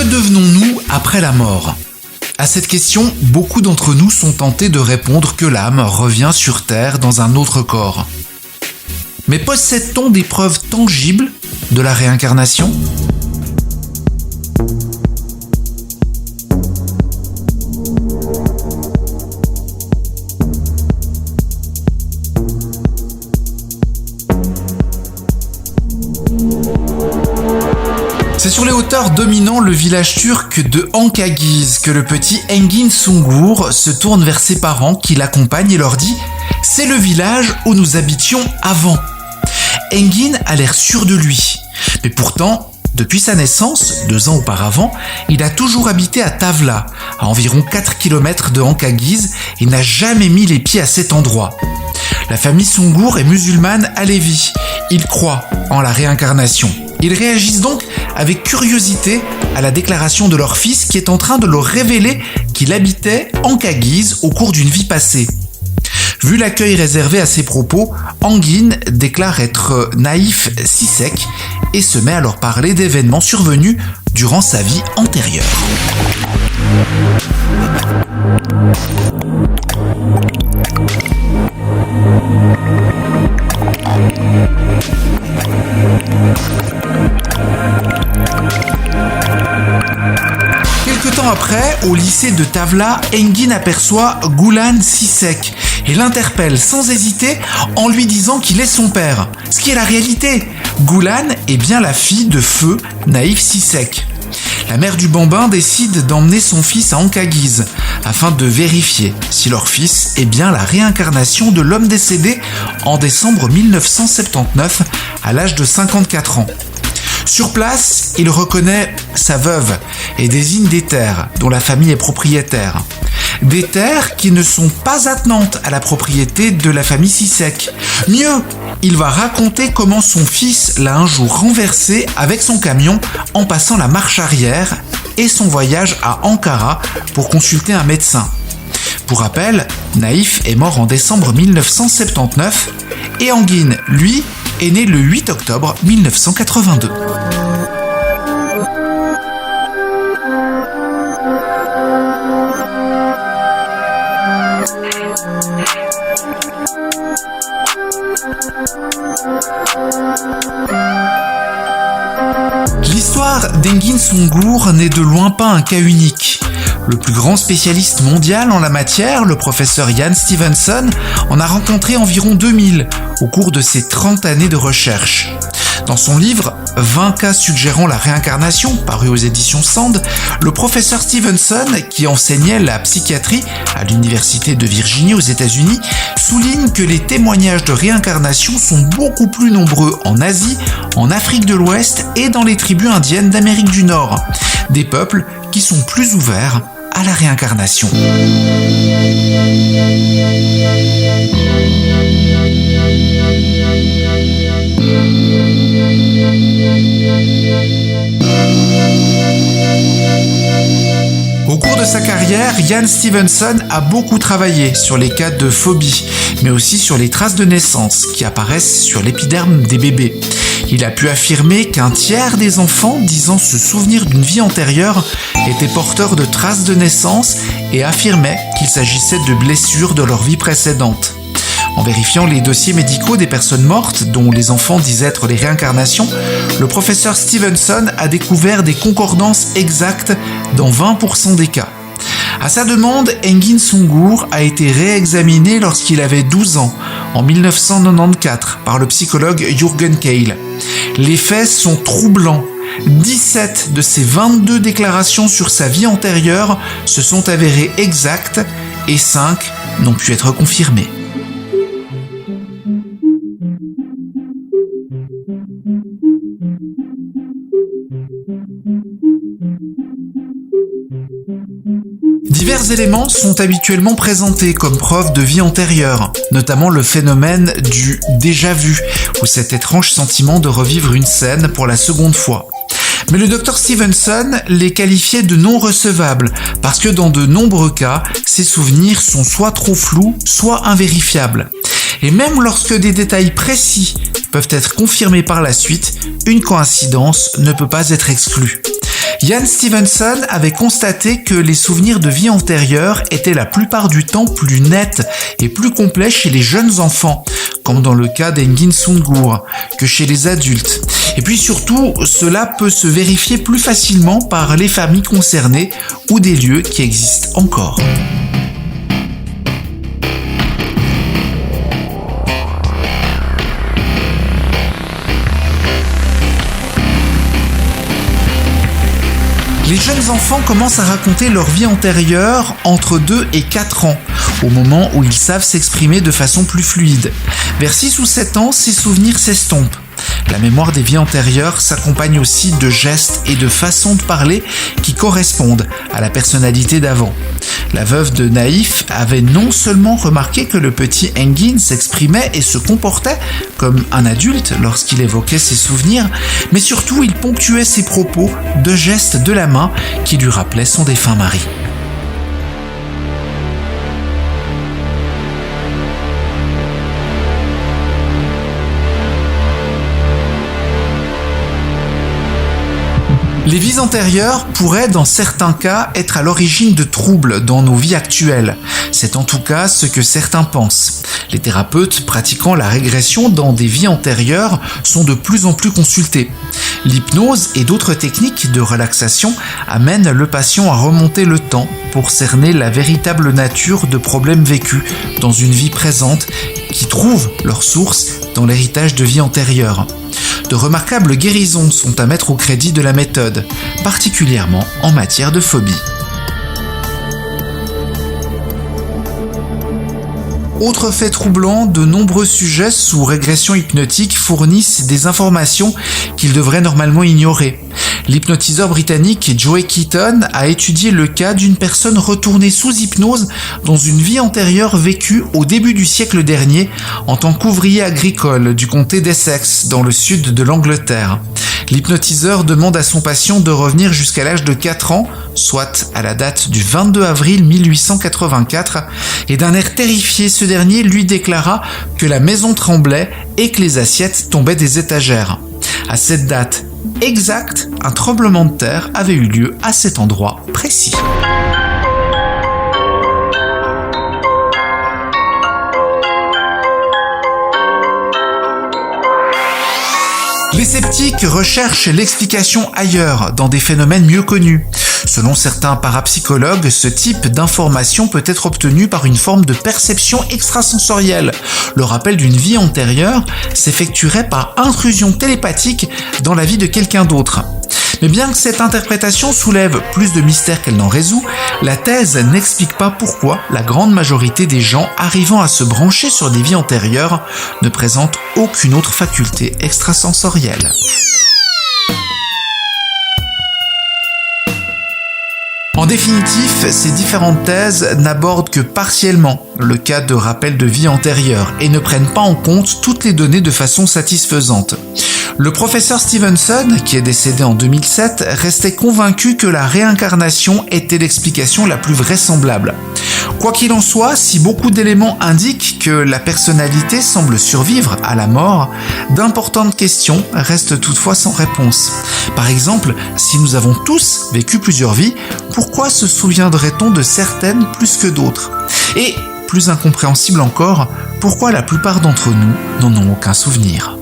devenons-nous après la mort ? À cette question, beaucoup d'entre nous sont tentés de répondre que l'âme revient sur Terre dans un autre corps. Mais possède-t-on des preuves tangibles de la réincarnation ? C'est sur les hauteurs dominant le village turc de Ankagiz que le petit Engin Sungur se tourne vers ses parents qui l'accompagnent et leur dit « C'est le village où nous habitions avant ». Engin a l'air sûr de lui, mais pourtant, depuis sa naissance, 2 ans auparavant, il a toujours habité à Tavla, à environ 4 km de Ankagiz, et n'a jamais mis les pieds à cet endroit. La famille Sungur est musulmane alévi. Ils croient en la réincarnation. Ils réagissent donc avec curiosité à la déclaration de leur fils qui est en train de leur révéler qu'il habitait Ankagiz au cours d'une vie passée. Vu l'accueil réservé à ses propos, Engin déclare être Naïf Sisek et se met à leur parler d'événements survenus durant sa vie antérieure. Quelque temps après, au lycée de Tavla, Engin aperçoit Gulan Sisek et l'interpelle sans hésiter en lui disant qu'il est son père. Ce qui est la réalité. Gulan est bien la fille de feu Naïf Sisek. La mère du bambin décide d'emmener son fils à Ankagiz afin de vérifier si leur fils est bien la réincarnation de l'homme décédé en décembre 1979 à l'âge de 54 ans. Sur place, il reconnaît sa veuve et désigne des terres dont la famille est propriétaire. Des terres qui ne sont pas attenantes à la propriété de la famille Sisek. Mieux, il va raconter comment son fils l'a un jour renversé avec son camion en passant la marche arrière et son voyage à Ankara pour consulter un médecin. Pour rappel, Naïf est mort en décembre 1979 et Engin, lui, est né le 8 octobre 1982. L'histoire d'Engin Sungur n'est de loin pas un cas unique. Le plus grand spécialiste mondial en la matière, le professeur Jan Stevenson, en a rencontré environ 2000 au cours de ses 30 années de recherche. Dans son livre « 20 cas suggérant la réincarnation » paru aux éditions Sand, le professeur Stevenson, qui enseignait la psychiatrie à l'université de Virginie aux États-Unis, souligne que les témoignages de réincarnation sont beaucoup plus nombreux en Asie, en Afrique de l'Ouest et dans les tribus indiennes d'Amérique du Nord, des peuples qui sont plus ouverts à la réincarnation. Au cours de sa carrière, Jan Stevenson a beaucoup travaillé sur les cas de phobie, mais aussi sur les traces de naissance qui apparaissent sur l'épiderme des bébés. Il a pu affirmer qu'un tiers des enfants disant se souvenir d'une vie antérieure étaient porteurs de traces de naissance et affirmait qu'il s'agissait de blessures de leur vie précédente. En vérifiant les dossiers médicaux des personnes mortes, dont les enfants disent être les réincarnations, le professeur Stevenson a découvert des concordances exactes dans 20% des cas. À sa demande, Engin Sungur a été réexaminé lorsqu'il avait 12 ans, en 1994, par le psychologue Jürgen Keil. Les faits sont troublants. 17 de ses 22 déclarations sur sa vie antérieure se sont avérées exactes et 5 n'ont pu être confirmées. Divers éléments sont habituellement présentés comme preuve de vie antérieure, notamment le phénomène du déjà-vu, ou cet étrange sentiment de revivre une scène pour la seconde fois. Mais le Dr Stevenson les qualifiait de non recevables, parce que dans de nombreux cas, ces souvenirs sont soit trop flous, soit invérifiables. Et même lorsque des détails précis peuvent être confirmés par la suite, une coïncidence ne peut pas être exclue. Ian Stevenson avait constaté que les souvenirs de vie antérieure étaient la plupart du temps plus nets et plus complets chez les jeunes enfants, comme dans le cas d'Engin Sungur, que chez les adultes. Et puis surtout, cela peut se vérifier plus facilement par les familles concernées ou des lieux qui existent encore. Les jeunes enfants commencent à raconter leur vie antérieure entre 2 et 4 ans, au moment où ils savent s'exprimer de façon plus fluide. Vers 6 ou 7 ans, ces souvenirs s'estompent. La mémoire des vies antérieures s'accompagne aussi de gestes et de façons de parler qui correspondent à la personnalité d'avant. La veuve de Naïf avait non seulement remarqué que le petit Engin s'exprimait et se comportait comme un adulte lorsqu'il évoquait ses souvenirs, mais surtout il ponctuait ses propos de gestes de la main qui lui rappelaient son défunt mari. Les vies antérieures pourraient dans certains cas être à l'origine de troubles dans nos vies actuelles. C'est en tout cas ce que certains pensent. Les thérapeutes pratiquant la régression dans des vies antérieures sont de plus en plus consultés. L'hypnose et d'autres techniques de relaxation amènent le patient à remonter le temps pour cerner la véritable nature de problèmes vécus dans une vie présente qui trouvent leur source dans l'héritage de vie antérieure. De remarquables guérisons sont à mettre au crédit de la méthode, particulièrement en matière de phobie. Autre fait troublant, de nombreux sujets sous régression hypnotique fournissent des informations qu'ils devraient normalement ignorer. L'hypnotiseur britannique Joe Keaton a étudié le cas d'une personne retournée sous hypnose dans une vie antérieure vécue au début du siècle dernier en tant qu'ouvrier agricole du comté d'Essex dans le sud de l'Angleterre. L'hypnotiseur demande à son patient de revenir jusqu'à l'âge de 4 ans, soit à la date du 22 avril 1884, et d'un air terrifié, ce dernier lui déclara que la maison tremblait et que les assiettes tombaient des étagères. À cette date exacte, un tremblement de terre avait eu lieu à cet endroit précis. Les sceptiques recherchent l'explication ailleurs, dans des phénomènes mieux connus. Selon certains parapsychologues, ce type d'information peut être obtenu par une forme de perception extrasensorielle. Le rappel d'une vie antérieure s'effectuerait par intrusion télépathique dans la vie de quelqu'un d'autre. Mais bien que cette interprétation soulève plus de mystères qu'elle n'en résout, la thèse n'explique pas pourquoi la grande majorité des gens arrivant à se brancher sur des vies antérieures ne présentent aucune autre faculté extrasensorielle. En définitif, ces différentes thèses n'abordent que partiellement le cas de rappel de vie antérieure et ne prennent pas en compte toutes les données de façon satisfaisante. Le professeur Stevenson, qui est décédé en 2007, restait convaincu que la réincarnation était l'explication la plus vraisemblable. Quoi qu'il en soit, si beaucoup d'éléments indiquent que la personnalité semble survivre à la mort, d'importantes questions restent toutefois sans réponse. Par exemple, si nous avons tous vécu plusieurs vies, pourquoi se souviendrait-on de certaines plus que d'autres ? Et, plus incompréhensible encore, pourquoi la plupart d'entre nous n'en ont aucun souvenir ?